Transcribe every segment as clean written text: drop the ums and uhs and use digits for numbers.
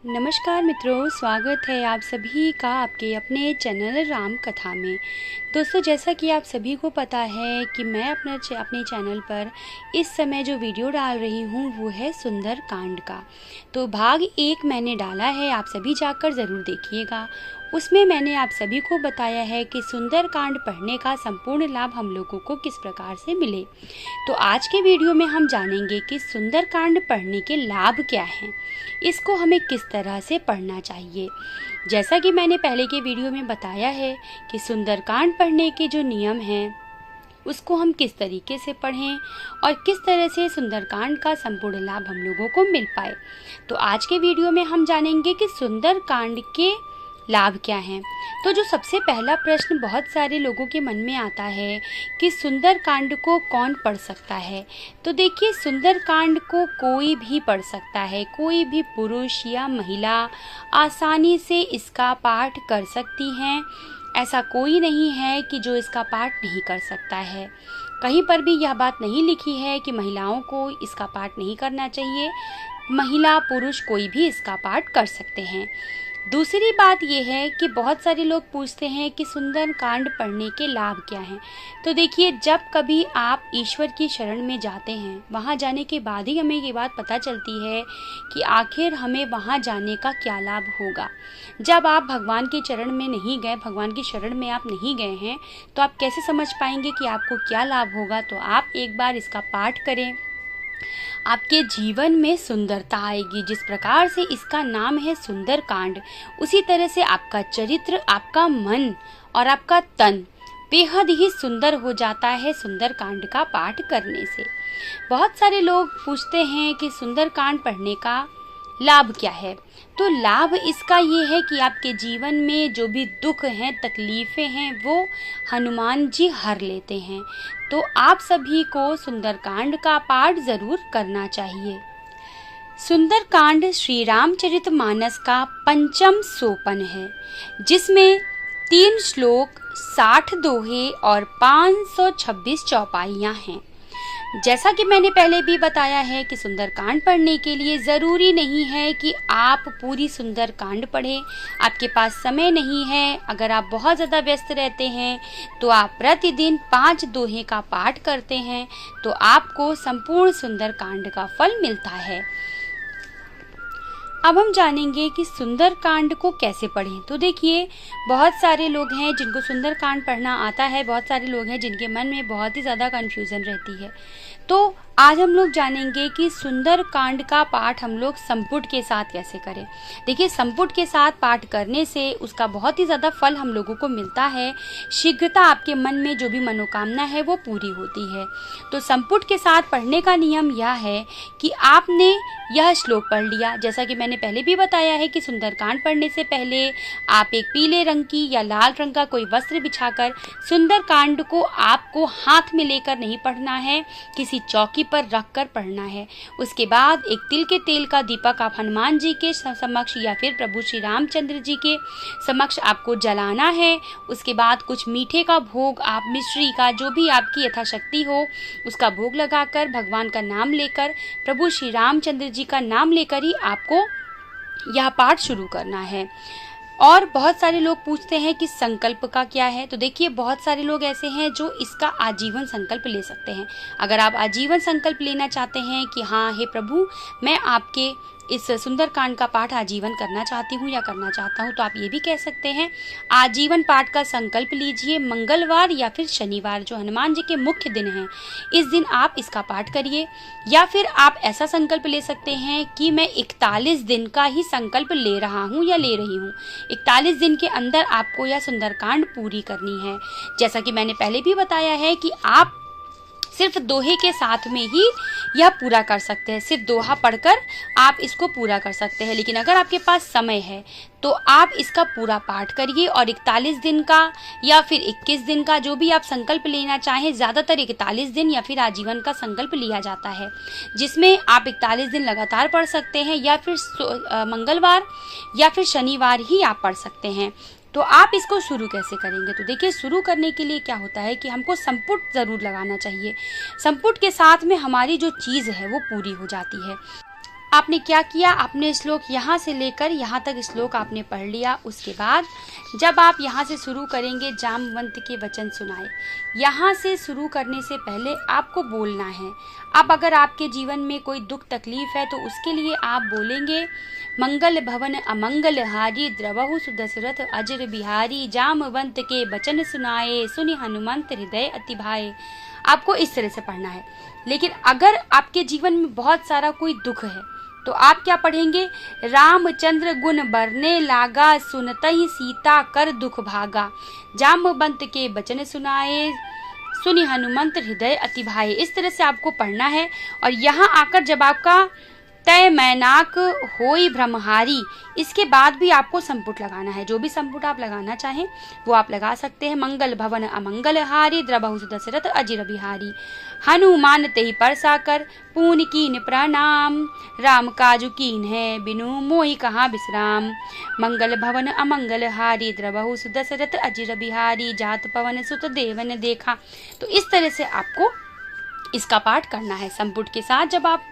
नमस्कार मित्रों, स्वागत है आप सभी का आपके अपने चैनल राम कथा में। दोस्तों, जैसा कि आप सभी को पता है कि मैं अपने चैनल पर इस समय जो वीडियो डाल रही हूँ वो है सुंदर कांड का। तो भाग 1 मैंने डाला है, आप सभी जाकर ज़रूर देखिएगा। उसमें मैंने आप सभी को बताया है कि सुंदर कांड पढ़ने का संपूर्ण लाभ हम लोगों को किस प्रकार से मिले। तो आज के वीडियो में हम जानेंगे कि सुंदर कांड पढ़ने के लाभ क्या हैं, इसको हमें किस तरह से पढ़ना चाहिए। जैसा कि मैंने पहले के वीडियो में बताया है कि सुंदर कांड पढ़ने के जो नियम हैं उसको हम किस तरीके से पढ़ें और किस तरह से सुंदरकांड का संपूर्ण लाभ हम लोगों को मिल पाए। तो आज के वीडियो में हम जानेंगे कि सुंदरकांड के लाभ क्या हैं। तो जो सबसे पहला प्रश्न बहुत सारे लोगों के मन में आता है कि सुंदरकांड को कौन पढ़ सकता है। तो देखिए, सुंदरकांड को कोई भी पढ़ सकता है, कोई भी पुरुष या महिला आसानी से इसका पाठ कर सकती हैं। ऐसा कोई नहीं है कि जो इसका पाठ नहीं कर सकता है। कहीं पर भी यह बात नहीं लिखी है कि महिलाओं को इसका पाठ नहीं करना चाहिए। महिला पुरुष कोई भी इसका पाठ कर सकते हैं। दूसरी बात यह है कि बहुत सारे लोग पूछते हैं कि सुंदर कांड पढ़ने के लाभ क्या हैं। तो देखिए, जब कभी आप ईश्वर की शरण में जाते हैं, वहाँ जाने के बाद ही हमें ये बात पता चलती है कि आखिर हमें वहाँ जाने का क्या लाभ होगा। जब आप भगवान के चरण में नहीं गए, भगवान की शरण में आप नहीं गए हैं, तो आप कैसे समझ पाएंगे कि आपको क्या लाभ होगा। तो आप एक बार इसका पाठ करें, आपके जीवन में सुंदरता आएगी। जिस प्रकार से इसका नाम है सुंदर कांड, उसी तरह से आपका चरित्र, आपका मन और आपका तन बेहद ही सुंदर हो जाता है सुंदर कांड का पाठ करने से। बहुत सारे लोग पूछते हैं कि सुंदर कांड पढ़ने का लाभ क्या है। तो लाभ इसका ये है कि आपके जीवन में जो भी दुख हैं, तकलीफें हैं, वो हनुमान जी हर लेते हैं। तो आप सभी को सुंदरकांड का पाठ जरूर करना चाहिए। सुंदरकांड श्री रामचरितमानस का 5वां सोपन है, जिसमें 3 श्लोक, 60 दोहे और 526 चौपाइयाँ हैं। जैसा कि मैंने पहले भी बताया है कि सुंदरकांड पढ़ने के लिए ज़रूरी नहीं है कि आप पूरी सुंदरकांड पढ़ें। आपके पास समय नहीं है, अगर आप बहुत ज़्यादा व्यस्त रहते हैं तो आप प्रतिदिन 5 दोहे का पाठ करते हैं तो आपको संपूर्ण सुंदरकांड का फल मिलता है। अब हम जानेंगे कि सुंदरकांड को कैसे पढ़ें। तो देखिए, बहुत सारे लोग हैं जिनको सुंदरकांड पढ़ना आता है, बहुत सारे लोग हैं जिनके मन में बहुत ही ज़्यादा कन्फ्यूज़न रहती है। तो आज हम लोग जानेंगे कि सुंदरकांड का पाठ हम लोग संपुट के साथ कैसे करें। देखिए, संपुट के साथ पाठ करने से उसका बहुत ही ज़्यादा फल हम लोगों को मिलता है। शीघ्रता आपके मन में जो भी मनोकामना है वो पूरी होती है। तो संपुट के साथ पढ़ने का नियम यह है कि आपने यह श्लोक पढ़ लिया। जैसा कि मैंने पहले भी बताया है कि सुंदरकांड पढ़ने से पहले आप एक पीले रंग की या लाल रंग का कोई वस्त्र बिछाकर सुंदरकांड को आपको हाथ में लेकर नहीं पढ़ना है, किसी चौकी पर रखकर पढ़ना है। उसके बाद एक तिल के तेल का दीपक आप हनुमान जी के समक्ष या फिर प्रभु श्री रामचंद्र जी के समक्ष आपको जलाना है। उसके बाद कुछ मीठे का भोग, आप मिश्री का, जो भी आपकी यथाशक्ति हो, उसका भोग लगाकर भगवान का नाम लेकर, प्रभु श्री रामचंद्र जी का नाम लेकर ही आपको यह पाठ शुरू करना है। और बहुत सारे लोग पूछते हैं कि संकल्प का क्या है। तो देखिए, बहुत सारे लोग ऐसे हैं जो इसका आजीवन संकल्प ले सकते हैं। अगर आप आजीवन संकल्प लेना चाहते हैं कि हाँ, हे प्रभु, मैं आपके इस सुंदरकांड का पाठ आजीवन करना चाहती हूँ या करना चाहता हूँ, तो आप ये भी कह सकते हैं। आजीवन पाठ का संकल्प लीजिए। मंगलवार या फिर शनिवार, जो हनुमान जी के मुख्य दिन हैं, इस दिन आप इसका पाठ करिए। या फिर आप ऐसा संकल्प ले सकते हैं कि मैं 41 दिन का ही संकल्प ले रहा हूँ या ले रही हूँ। 41 दिन के अंदर आपको यह सुंदरकांड पूरी करनी है। जैसा कि मैंने पहले भी बताया है कि आप सिर्फ दोहे के साथ में ही यह पूरा कर सकते हैं। सिर्फ दोहा पढ़कर आप इसको पूरा कर सकते हैं। लेकिन अगर आपके पास समय है तो आप इसका पूरा पाठ करिए और 41 दिन का या फिर 21 दिन का, जो भी आप संकल्प लेना चाहें, ज़्यादातर 41 दिन या फिर आजीवन का संकल्प लिया जाता है, जिसमें आप 41 दिन लगातार पढ़ सकते हैं या फिर मंगलवार या फिर शनिवार ही आप पढ़ सकते हैं। तो आप इसको शुरू कैसे करेंगे। तो देखिए, शुरू करने के लिए क्या होता है कि हमको संपुट ज़रूर लगाना चाहिए। संपुट के साथ में हमारी जो चीज़ है वो पूरी हो जाती है। आपने क्या किया, आपने श्लोक यहाँ से लेकर यहाँ तक श्लोक आपने पढ़ लिया। उसके बाद जब आप यहाँ से शुरू करेंगे, जामवंत के वचन सुनाए, यहाँ से शुरू करने से पहले आपको बोलना है। अब अगर आपके जीवन में कोई दुख तकलीफ है तो उसके लिए आप बोलेंगे, मंगल भवन अमंगल हारी, द्रवहु सुदशरथ अजर बिहारी, जामवंत के वचन सुनाए, सुनि हनुमंत हृदय अति भाए। आपको इस तरह से पढ़ना है। लेकिन अगर आपके जीवन में बहुत सारा कोई दुख है तो आप क्या पढ़ेंगे, रामचंद्र गुण बरने लागा, सुनतहि सीता कर दुख भागा, जामवंत के वचन सुनाए, सुनि हनुमंत हृदय अति भाए। इस तरह से आपको पढ़ना है। और यहाँ आकर जब आपका तय मैनाक होई भ्रमहारी, इसके बाद भी आपको संपुट लगाना है। जो भी संपुट आप लगाना चाहें वो आप लगा सकते हैं। मंगल भवन अमंगल हारी, द्रवहु दशरथ अजिर बिहारी, हनुमान तेहि परसाकर, पून कीन प्रणाम, राम काजु कीन है बिनु मोहि कहाँ विश्राम, मंगल भवन अमंगल हारी, द्रवहु दशरथ अजिर बिहारी, जात पवन सुत देवन देखा। तो इस तरह से आपको इसका पाठ करना है संपुट के साथ। जब आप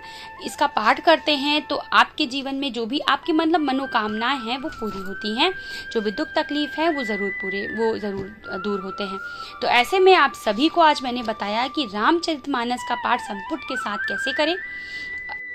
इसका पाठ करते हैं तो आपके जीवन में जो भी आपकी मतलब मनोकामनाएं हैं वो पूरी होती हैं, जो भी दुख तकलीफ है वो ज़रूर दूर होते हैं। तो ऐसे में आप सभी को आज मैंने बताया कि रामचरितमानस का पाठ संपुट के साथ कैसे करें।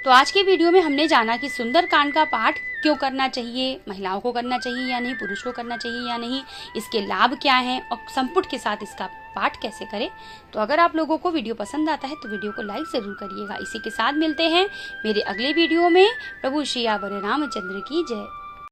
तो आज के वीडियो में हमने जाना कि सुंदरकांड का पाठ क्यों करना चाहिए, महिलाओं को करना चाहिए या नहीं, पुरुष को करना चाहिए या नहीं, इसके लाभ क्या हैं और संपुट के साथ इसका पाठ कैसे करें। तो अगर आप लोगों को वीडियो पसंद आता है तो वीडियो को लाइक ज़रूर करिएगा। इसी के साथ मिलते हैं मेरे अगले वीडियो में। प्रभु श्री यावर रामचंद्र की जय।